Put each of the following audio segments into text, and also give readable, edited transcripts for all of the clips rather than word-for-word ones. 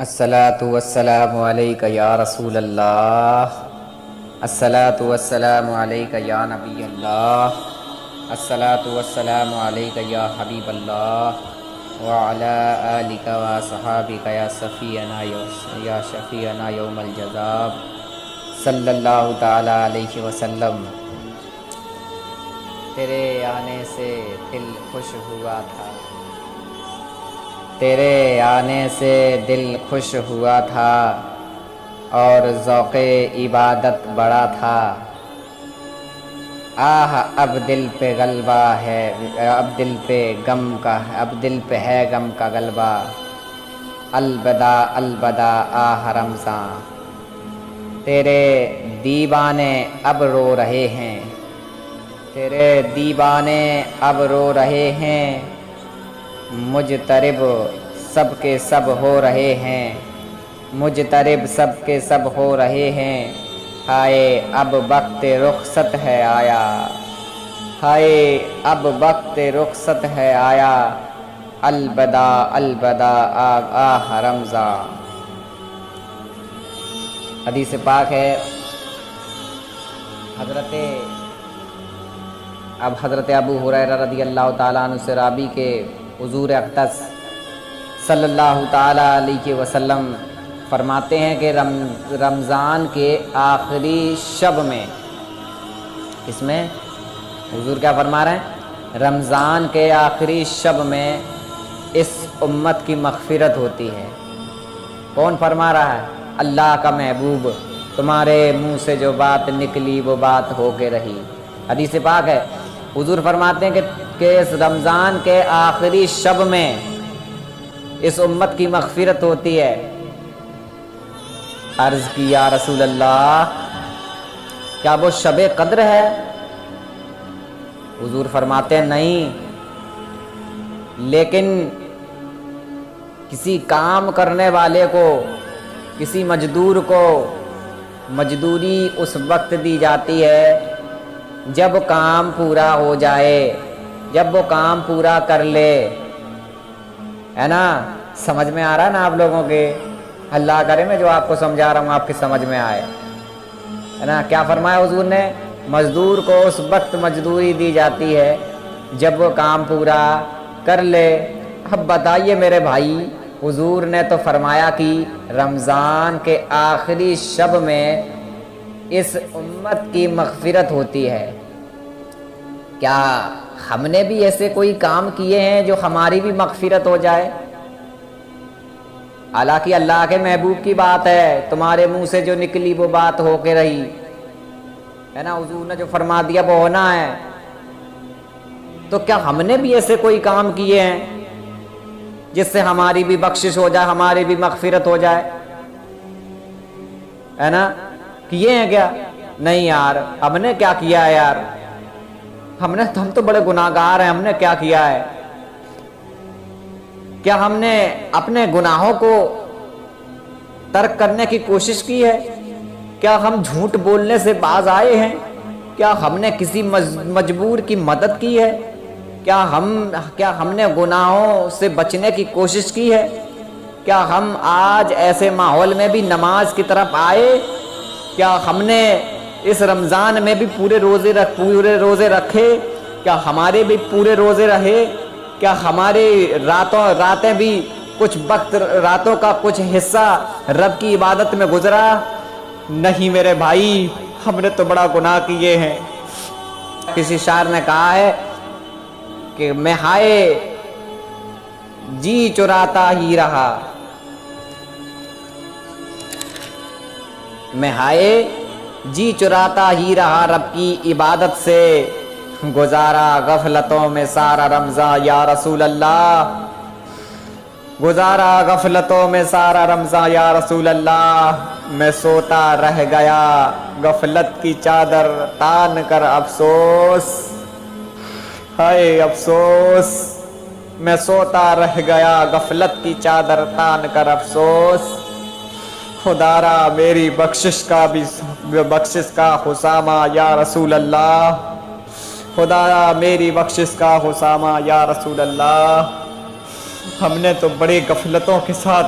الصلاۃ والسلام علیک یا رسول اللہ، الصلاۃ والسلام علیک یا نبی اللہ، الصلاۃ والسلام علیک یا حبیب اللہ وعلی آلک وصحابک یا شفیعنا یوم الجزاء صلی اللہ تعالی علیہ وسلم۔ تیرے آنے سے دل خوش ہوا تھا، تیرے آنے سے دل خوش ہوا تھا اور ذوق عبادت بڑا تھا۔ آہ اب دل پہ غلبہ ہے، اب دل پہ ہے غم کا غلبہ۔ الوداع الوداع آہ رمضاں، تیرے دیوانے اب رو رہے ہیں، تیرے دیوانے اب رو رہے ہیں۔ مجترب سب کے سب ہو رہے ہیں، مجترب سب کے سب ہو رہے ہیں۔ ہائے اب وقت رخصت ہے آیا، ہائے اب وقت رخصت ہے آیا۔ الوداع الوداع آہ رمضاں۔ حدیث پاک ہے حضرت ابو ہریرہ رضی اللہ تعالیٰ عنہ سے راوی کے حضور اقدس صلی اللہ تعالیٰ علیہ وسلم فرماتے ہیں کہ رمضان کے آخری شب میں، اس میں حضور کیا فرما رہے ہیں؟ رمضان کے آخری شب میں اس امت کی مغفرت ہوتی ہے۔ کون فرما رہا ہے؟ اللہ کا محبوب، تمہارے منہ سے جو بات نکلی وہ بات ہو کے رہی۔ حدیث پاک ہے، حضور فرماتے ہیں کہ اس رمضان کے آخری شب میں اس امت کی مغفرت ہوتی ہے۔ عرض کی یا رسول اللہ، کیا وہ شب قدر ہے؟ حضور فرماتے ہیں نہیں، لیکن کسی کام کرنے والے کو، کسی مزدور کو مزدوری اس وقت دی جاتی ہے جب کام پورا ہو جائے، جب وہ کام پورا کر لے، ہے نا؟ سمجھ میں آ رہا ہے نا آپ لوگوں کے؟ اللہ کرے میں جو آپ کو سمجھا رہا ہوں آپ کی سمجھ میں آئے، ہے نا؟ کیا فرمایا حضور نے؟ مزدور کو اس وقت مزدوری دی جاتی ہے جب وہ کام پورا کر لے۔ اب بتائیے میرے بھائی، حضور نے تو فرمایا کہ رمضان کے آخری شب میں اس امت کی مغفرت ہوتی ہے، کیا ہم نے بھی ایسے کوئی کام کیے ہیں جو ہماری بھی مغفرت ہو جائے؟ حالانکہ اللہ کے محبوب کی بات ہے، تمہارے منہ سے جو نکلی وہ بات ہو کے رہی، ہے نا؟ حضور نے جو فرما دیا وہ ہونا ہے۔ تو کیا ہم نے بھی ایسے کوئی کام کیے ہیں جس سے ہماری بھی بخشش ہو جائے، ہماری بھی مغفرت ہو جائے؟ ہے نا؟ کیے ہیں کیا؟ نہیں یار، ہم نے کیا کیا ہے یار؟ ہم تو بڑے گناہگار ہیں، ہم نے کیا کیا ہے؟ کیا ہم نے اپنے گناہوں کو ترک کرنے کی کوشش کی ہے؟ کیا ہم جھوٹ بولنے سے باز آئے ہیں؟ کیا ہم نے کسی مجبور کی مدد کی ہے؟ کیا ہم نے گناہوں سے بچنے کی کوشش کی ہے؟ کیا ہم آج ایسے ماحول میں بھی نماز کی طرف آئے؟ کیا ہم نے اس رمضان میں بھی پورے روزے رکھے؟ کیا ہمارے بھی پورے روزے رہے؟ کیا ہماری راتیں بھی کچھ وقت، راتوں کا کچھ حصہ رب کی عبادت میں گزرا؟ نہیں میرے بھائی، ہم نے تو بڑا گناہ کیے ہیں۔ کسی شاعر نے کہا ہے کہ میں ہائے جی چراتا ہی رہا، میں ہائے جی چراتا ہی رہا، رب کی عبادت سے گزارا غفلتوں میں سارا رمضان یا رسول اللہ، گزارا غفلتوں میں سارا رمضان یا رسول اللہ۔ میں سوتا رہ گیا غفلت کی چادر تان کر افسوس، ہائے افسوس، میں سوتا رہ گیا غفلت کی چادر تان کر افسوس۔ خدارا میری بخشش کا خسامہ یا رسول اللہ، خدایا میری بخشش کا خسامہ یا رسول اللہ۔ ہم نے تو بڑی غفلتوں کے ساتھ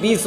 20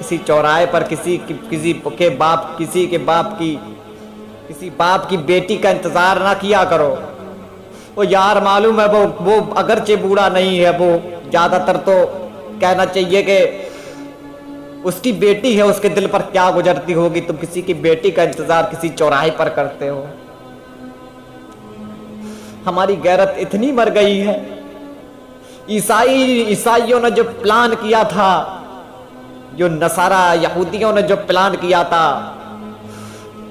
کسی چوراہے پر کسی باپ کی بیٹی کا انتظار نہ کیا کرو. وہ یار معلوم ہے وہ اگرچہ بوڑھا نہیں ہے, وہ زیادہ تر تو کہنا چاہیے کہ اس کی بیٹی ہے, اس کے دل پر کیا گزرتی ہوگی. تم کسی کی بیٹی کا انتظار کسی چوراہے پر کرتے ہو. ہماری غیرت اتنی مر گئی ہے. عیسائیوں نے جو پلان کیا تھا, جو نصارہ یہودیوں نے جو پلان کیا تھا,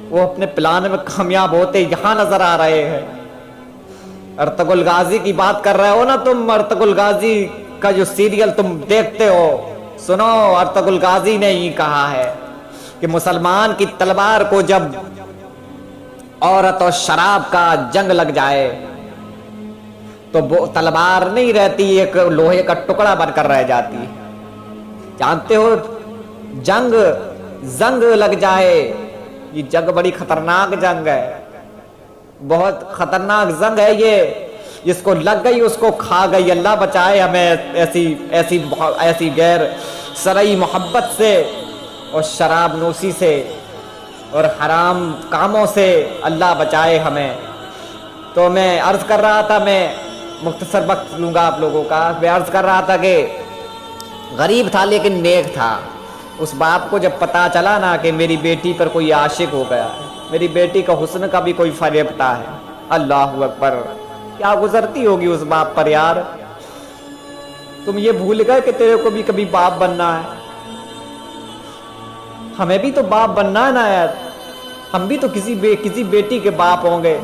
وہ اپنے پلان میں کامیاب ہوتے یہاں نظر آ رہے ہیں. ارطغرل غازی کی بات کر رہے ہو نا تم, ارطغرل غازی کا جو سیریل تم دیکھتے ہو, سنو ارطغرل غازی نے ہی کہا ہے کہ مسلمان کی تلوار کو جب عورت اور شراب کا جنگ لگ جائے تو وہ تلوار نہیں رہتی, ایک لوہے کا ٹکڑا بن کر رہ جاتی. جانتے ہو زنگ لگ جائے, یہ جنگ بڑی خطرناک جنگ ہے, بہت خطرناک جنگ ہے یہ. جس کو لگ گئی اس کو کھا گئی. اللہ بچائے ہمیں ایسی غیر شرعی محبت سے اور شراب نوشی سے اور حرام کاموں سے, اللہ بچائے ہمیں. تو میں عرض کر رہا تھا, میں مختصر وقت لوں گا آپ لوگوں کا. میں عرض کر رہا تھا کہ غریب تھا لیکن نیک تھا. اس باپ کو جب پتا چلا نا کہ میری بیٹی پر کوئی عاشق ہو گیا, میری بیٹی کا حسن کا بھی کوئی فریبتا ہے, اللہ اکبر, کیا گزرتی ہوگی اس باپ پر یار. تم یہ بھول گئے کہ تیرے کو بھی کبھی باپ بننا ہے. ہمیں بھی تو باپ بننا ہے نا یار, ہم بھی تو کسی بیٹی کے باپ ہوں گے.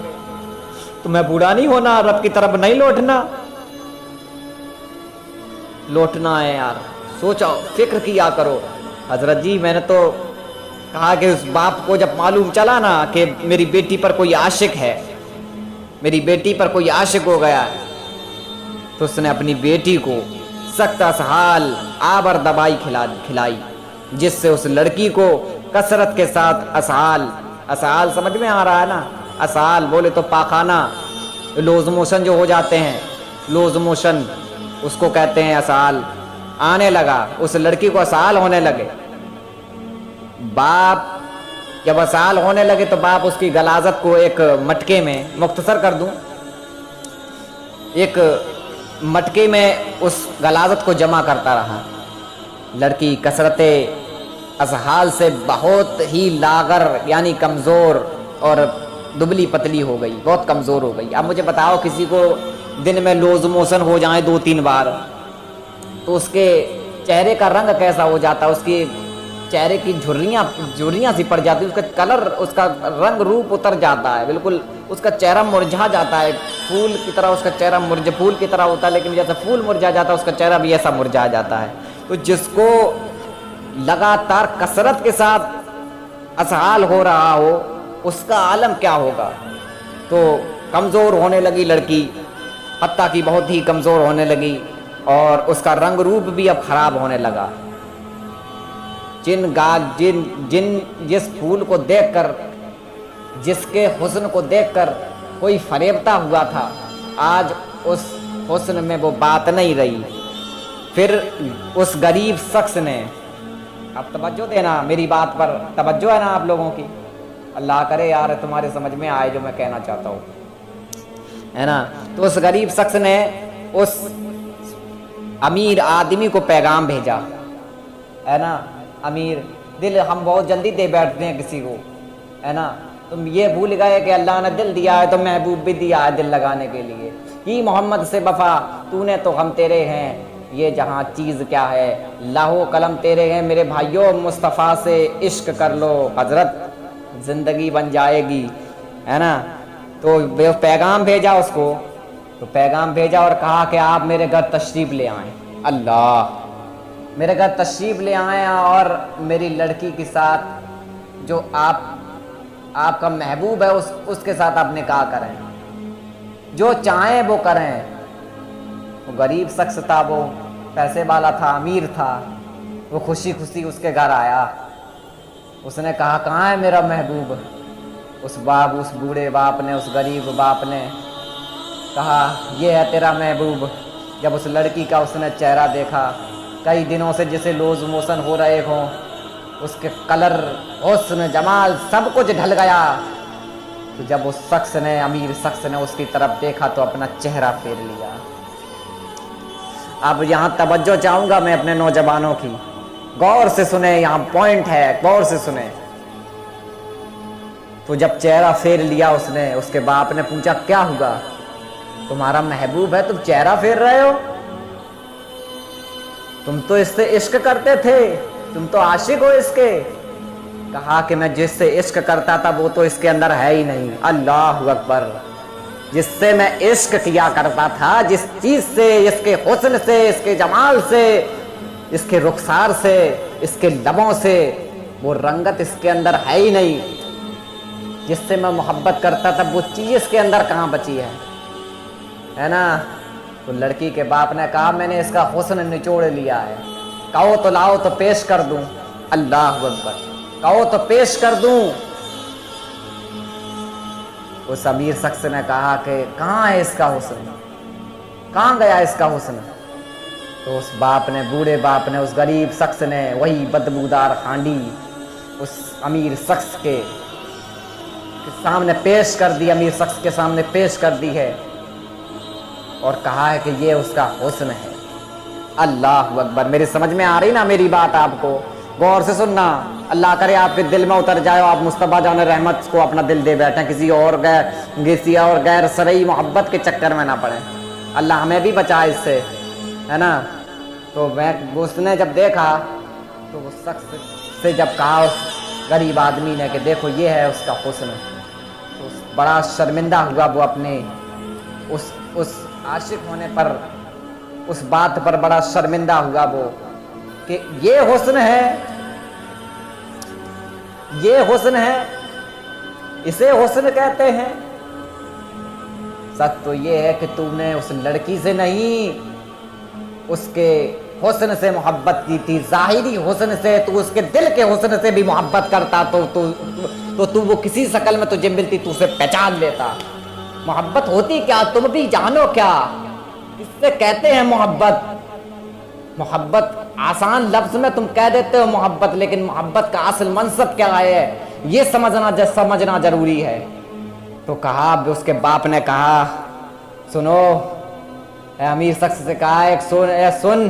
تمہیں بوڑھا نہیں ہونا, رب کی طرف نہیں لوٹنا ہے یار. سوچو, فکر کیا کرو. حضرت جی میں نے تو کہا کہ اس باپ کو جب معلوم چلا نا کہ میری بیٹی پر کوئی عاشق ہے, میری بیٹی پر کوئی عاشق ہو گیا ہے, تو اس نے اپنی بیٹی کو سخت اسہال آبر دوائی کھلائی, جس سے اس لڑکی کو کثرت کے ساتھ اسہال سمجھ میں آ رہا ہے نا, اسہال بولے تو پاخانہ, لوز موشن جو ہو جاتے ہیں, لوز موشن اس کو کہتے ہیں اسہال, آنے لگا. اس لڑکی کو اسہال ہونے لگے. باپ جب اسہال ہونے لگے تو باپ اس کی غلاظت کو ایک مٹکے میں, مختصر کر دوں, ایک مٹکے میں اس غلاظت کو جمع کرتا رہا. لڑکی کثرت اسہال سے بہت ہی لاغر یعنی کمزور اور دبلی پتلی ہو گئی, بہت کمزور ہو گئی. اب مجھے بتاؤ, کسی کو دن میں لوز موشن ہو جائیں 2-3 بار تو اس کے چہرے کا رنگ کیسا ہو جاتا ہے, اس کی چہرے کی جھریاں سی پڑ جاتی, اس کا کلر, اس کا رنگ روپ اتر جاتا ہے, بالکل اس کا چہرہ مرجھا جاتا ہے. پھول کی طرح اس کا چہرہ پھول کی طرح ہوتا ہے, لیکن جیسے پھول مرجھا جاتا ہے اس کا چہرہ بھی ایسا مرجھا جاتا ہے. تو جس کو لگاتار کثرت کے ساتھ اسہال ہو رہا ہو, اس کا عالم کیا ہوگا. تو کمزور ہونے لگی لڑکی, حتیٰ کہ بہت ہی کمزور ہونے لگی, اور اس کا رنگ روپ بھی اب خراب ہونے لگا. جس پھول کو دیکھ کر, جس کے حسن کو دیکھ کر کوئی فریبتا ہوا تھا, آج اس حسن میں وہ بات نہیں رہی. پھر اس غریب شخص نے, اب توجہ دینا میری بات پر, توجہ ہے نا آپ لوگوں کی, اللہ کرے یار تمہارے سمجھ میں آئے جو میں کہنا چاہتا ہوں, ہے نا. تو اس غریب شخص نے اس امیر آدمی کو پیغام بھیجا, ہے نا. امیر دل ہم بہت جلدی دے بیٹھتے ہیں کسی کو, ہے نا. تم یہ بھول گئے کہ اللہ نے دل دیا ہے تو محبوب بھی دیا ہے دل لگانے کے لیے. کی محمد سے وفا تو نے تو ہم تیرے ہیں, یہ جہاں چیز کیا ہے, لاہو قلم تیرے ہیں میرے بھائیوں, مصطفیٰ سے عشق کر لو حضرت, زندگی بن جائے گی, ہے نا. تو پیغام بھیجا اس کو, تو پیغام بھیجا اور کہا کہ آپ میرے گھر تشریف لے آئیں. اللہ, میرے گھر تشریف لے آئیں اور میری لڑکی کے ساتھ جو آپ کا محبوب ہے اس کے ساتھ آپ نکاح کریں, جو چاہیں وہ کریں. وہ غریب شخص تھا, وہ پیسے والا تھا, امیر تھا, وہ خوشی خوشی اس کے گھر آیا. اس نے کہا کہاں ہے میرا محبوب. اس بوڑھے باپ نے, اس غریب باپ نے کہا یہ ہے تیرا محبوب. جب اس لڑکی کا اس نے چہرہ دیکھا, کئی دنوں سے جسے لوز موشن ہو رہے ہوں, اس کے کلر، حسن، جمال سب کچھ ڈھل گیا۔ تو جب اس شخص نے، امیر شخص نے اس کی طرف دیکھا تو اپنا چہرہ پھیر لیا۔ اب یہاں توجہ چاہوں گا میں اپنے نوجوانوں کی، غور سے سنیں، یہاں پوائنٹ ہے، غور سے سنیں۔ تو جب چہرہ پھیر لیا اس نے، اس کے باپ نے پوچھا کیا ہوا؟ تمہارا محبوب ہے، تم چہرہ پھیر رہے ہو؟ تم تو اس سے عشق کرتے تھے، تم تو عاشق ہو اس کے۔ کہا کہ میں جس سے عشق کرتا تھا وہ تو اس کے اندر ہے ہی نہیں۔ اللہ اکبر! جس سے میں عشق کیا کرتا تھا، جس چیز سے، اس کے حسن سے، اس کے جمال سے، اس کے رخسار سے، اس کے لبوں سے، وہ رنگت اس کے اندر ہے ہی نہیں۔ جس سے میں محبت کرتا تھا وہ چیز اس کے اندر کہاں بچی ہے نا؟ تو لڑکی کے باپ نے کہا میں نے اس کا حسن نچوڑ لیا ہے، کہو تو لاؤ تو پیش کر دوں۔ اللہ اکبر! کہو تو پیش کر دوں۔ اس امیر شخص نے کہا کہ کہاں ہے اس کا حسن، کہاں گیا اس کا حسن؟ تو اس باپ نے، بوڑھے باپ نے، اس غریب شخص نے وہی بدبودار ہانڈی اس امیر شخص کے سامنے پیش کر دی، امیر شخص کے سامنے پیش کر دی ہے، اور کہا ہے کہ یہ اس کا حسن ہے۔ اللہ اکبر! میری سمجھ میں آ رہی نا میری بات آپ کو؟ غور سے سننا، اللہ کرے آپ کے دل میں اتر جائے، آپ مصطفیٰ جان رحمت کو اپنا دل دے بیٹھیں، کسی اور غیر شرعی محبت کے چکر میں نہ پڑیں۔ اللہ ہمیں بھی بچائے اس سے، ہے نا؟ تو اس نے جب دیکھا تو وہ شخص سے جب کہا اس غریب آدمی نے کہ دیکھو یہ ہے اس کا حسن، تو بڑا شرمندہ ہوا وہ اپنے اس عاشق ہونے پر، اس بات پر بڑا شرمندہ ہوا وہ کہ یہ حسن ہے، یہ حسن ہے، اسے حسن کہتے ہیں؟ سچ تو یہ ہے کہ تم نے اس لڑکی سے نہیں، اس کے حسن سے محبت کی تھی، ظاہری حسن سے۔ تو اس کے دل کے حسن سے بھی محبت کرتا تو وہ کسی شکل میں تجھے ملتی تو اسے پہچان لیتا۔ محبت ہوتی کیا تم بھی جانو کیا؟ اس سے کہتے ہیں محبت۔ محبت آسان لفظ میں تم کہہ دیتے ہو محبت، لیکن محبت کا اصل منصب کیا ہے یہ سمجھنا ضروری ہے۔ تو کہا، اس کے باپ نے کہا سنو، اے امیر شخص سے کہا سن،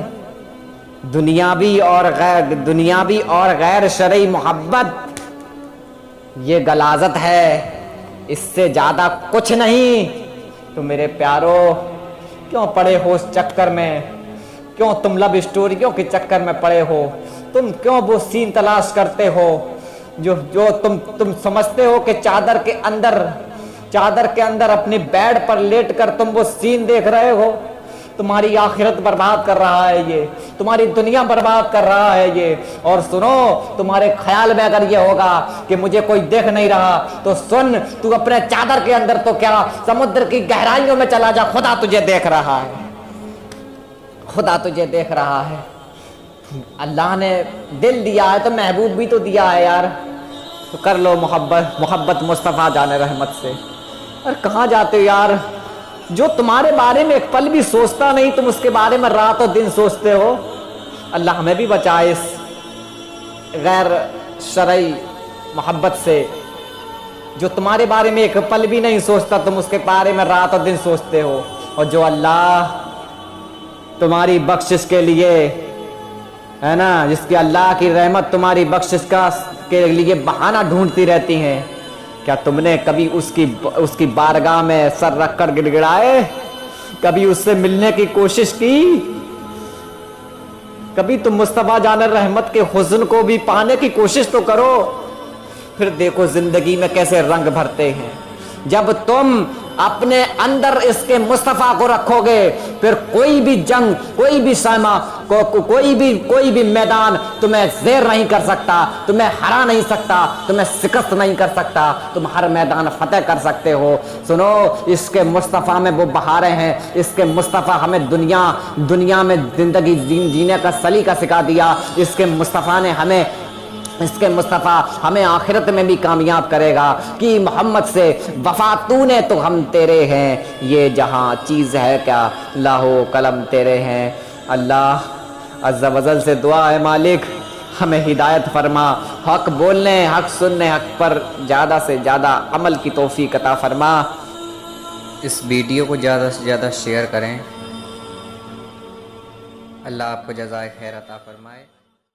دنیاوی اور غیر شرعی محبت یہ غلاظت ہے، اس سے زیادہ کچھ نہیں۔ تو میرے پیارو کیوں پڑے ہو اس چکر میں؟ کیوں تم لو اسٹوریوں کے چکر میں پڑے ہو؟ تم کیوں وہ سین تلاش کرتے ہو جو تم سمجھتے ہو کہ چادر کے اندر اپنی بیڈ پر لیٹ کر تم وہ سین دیکھ رہے ہو؟ تمہاری آخرت برباد کر رہا ہے یہ، تمہاری دنیا برباد کر رہا ہے یہ۔ اور سنو، تمہارے خیال میں اگر یہ ہوگا کہ مجھے کوئی دیکھ نہیں رہا تو سن، تو اپنے چادر کے اندر تو کیا سمندر کی گہرائیوں میں چلا جا، خدا تجھے دیکھ رہا ہے، خدا تجھے دیکھ رہا ہے۔ اللہ نے دل دیا ہے تو محبوب بھی تو دیا ہے یار، تو کر لو محبت مصطفیٰ جان رحمت سے۔ اور کہاں جاتے ہو یار؟ جو تمہارے بارے میں ایک پل بھی سوچتا نہیں، تم اس کے بارے میں رات و دن سوچتے ہو۔ اللہ ہمیں بھی بچائے اس غیر شرعی محبت سے۔ جو تمہارے بارے میں ایک پل بھی نہیں سوچتا، تم اس کے بارے میں رات و دن سوچتے ہو۔ اور جو اللہ تمہاری بخشش کے لیے، ہے نا، جس کی اللہ کی رحمت تمہاری بخشش کے لیے بہانہ ڈھونڈتی رہتی ہیں، کیا تم نے کبھی اس کی بارگاہ میں سر رکھ کر گڑ گڑائے؟ کبھی اس سے ملنے کی کوشش کی؟ کبھی تم مصطفیٰ جان رحمت کے حسن کو بھی پانے کی کوشش تو کرو۔ پھر دیکھو زندگی میں کیسے رنگ بھرتے ہیں۔ جب تم اپنے اندر اس کے مصطفیٰ کو رکھو گے، پھر کوئی بھی جنگ، کوئی بھی سائمہ، کوئی بھی میدان تمہیں زیر نہیں کر سکتا، تمہیں ہرا نہیں سکتا، تمہیں شکست نہیں کر سکتا، تم ہر میدان فتح کر سکتے ہو۔ سنو، اس کے مصطفیٰ میں وہ بہاریں ہیں، اس کے مصطفیٰ ہمیں دنیا میں زندگی جینے کا سلیقہ سکھا دیا، اس کے مصطفیٰ ہمیں آخرت میں بھی کامیاب کرے گا کہ محمد سے وفا تو نے تو ہم تیرے ہیں، یہ جہاں چیز ہے کیا لاہو قلم تیرے ہیں۔ اللہ عز و جل سے دعا ہے مالک ہمیں ہدایت فرما، حق بولنے، حق سننے، حق پر زیادہ سے زیادہ عمل کی توفیق عطا فرما۔ اس ویڈیو کو زیادہ سے زیادہ شیئر کریں۔ اللہ آپ کو جزائے خیر عطا فرمائے۔